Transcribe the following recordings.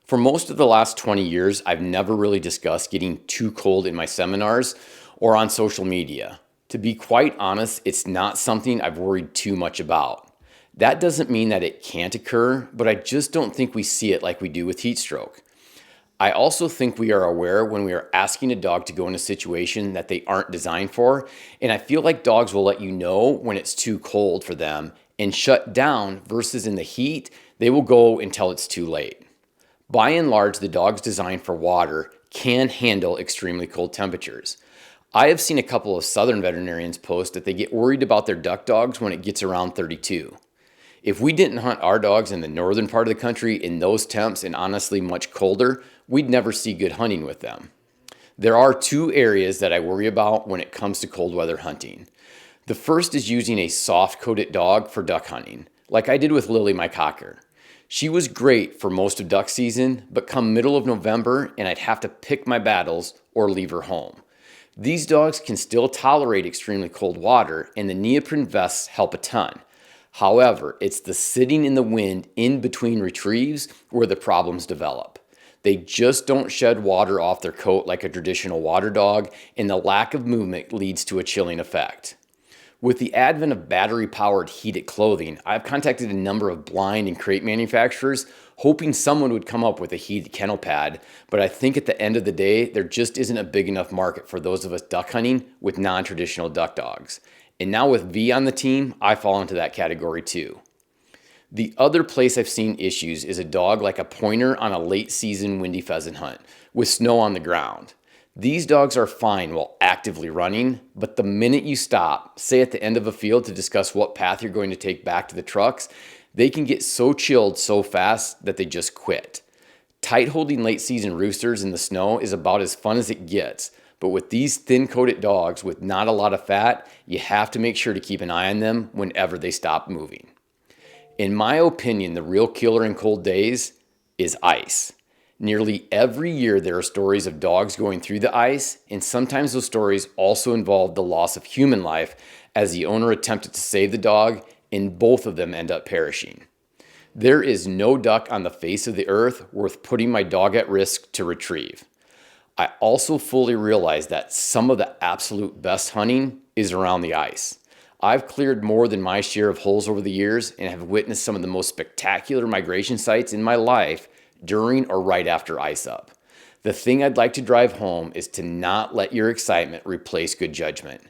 For most of the last 20 years, I've never really discussed getting too cold in my seminars or on social media. To be quite honest, it's not something I've worried too much about. That doesn't mean that it can't occur, but I just don't think we see it like we do with heat stroke. I also think we are aware when we are asking a dog to go in a situation that they aren't designed for, and I feel like dogs will let you know when it's too cold for them and shut down versus in the heat, they will go until it's too late. By and large, the dogs designed for water can handle extremely cold temperatures. I have seen a couple of southern veterinarians post that they get worried about their duck dogs when it gets around 32. If we didn't hunt our dogs in the northern part of the country in those temps and honestly much colder, we'd never see good hunting with them. There are two areas that I worry about when it comes to cold weather hunting. The first is using a soft-coated dog for duck hunting, like I did with Lily, my cocker. She was great for most of duck season, but come middle of November and I'd have to pick my battles or leave her home. These dogs can still tolerate extremely cold water and the neoprene vests help a ton. However, it's the sitting in the wind in between retrieves where the problems develop. They just don't shed water off their coat like a traditional water dog, and the lack of movement leads to a chilling effect. With the advent of battery-powered heated clothing, I've contacted a number of blind and crate manufacturers hoping someone would come up with a heated kennel pad, but I think at the end of the day, there just isn't a big enough market for those of us duck hunting with non-traditional duck dogs. And now with V on the team, I fall into that category too. The other place I've seen issues is a dog like a pointer on a late season windy pheasant hunt with snow on the ground. These dogs are fine while actively running, but the minute you stop, say at the end of a field to discuss what path you're going to take back to the trucks, they can get so chilled so fast that they just quit. Tight holding late season roosters in the snow is about as fun as it gets, but with these thin coated dogs with not a lot of fat, you have to make sure to keep an eye on them whenever they stop moving. In my opinion, the real killer in cold days is ice. Nearly every year there are stories of dogs going through the ice, and sometimes those stories also involve the loss of human life as the owner attempted to save the dog, and both of them end up perishing. There is no duck on the face of the earth worth putting my dog at risk to retrieve. I also fully realize that some of the absolute best hunting is around the ice. I've cleared more than my share of holes over the years and have witnessed some of the most spectacular migration sites in my life during or right after ice up. The thing I'd like to drive home is to not let your excitement replace good judgment.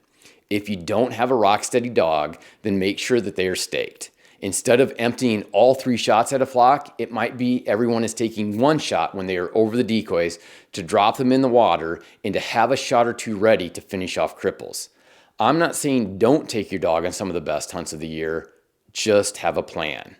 If you don't have a rock steady dog, then make sure that they are staked. Instead of emptying all 3 shots at a flock, it might be everyone is taking 1 shot when they are over the decoys to drop them in the water and to have a shot or 2 ready to finish off cripples. I'm not saying don't take your dog on some of the best hunts of the year, just have a plan.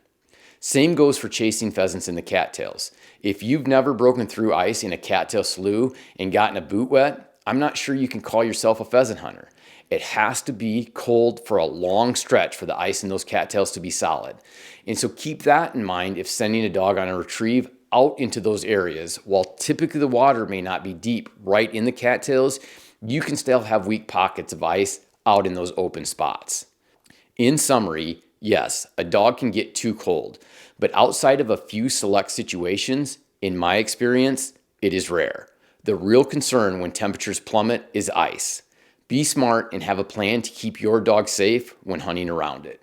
Same goes for chasing pheasants in the cattails. If you've never broken through ice in a cattail slough and gotten a boot wet, I'm not sure you can call yourself a pheasant hunter. It has to be cold for a long stretch for the ice in those cattails to be solid. And so keep that in mind if sending a dog on a retrieve out into those areas. While typically the water may not be deep right in the cattails, you can still have weak pockets of ice out in those open spots. In summary, yes, a dog can get too cold, but outside of a few select situations, in my experience, it is rare. The real concern when temperatures plummet is ice. Be smart and have a plan to keep your dog safe when hunting around it.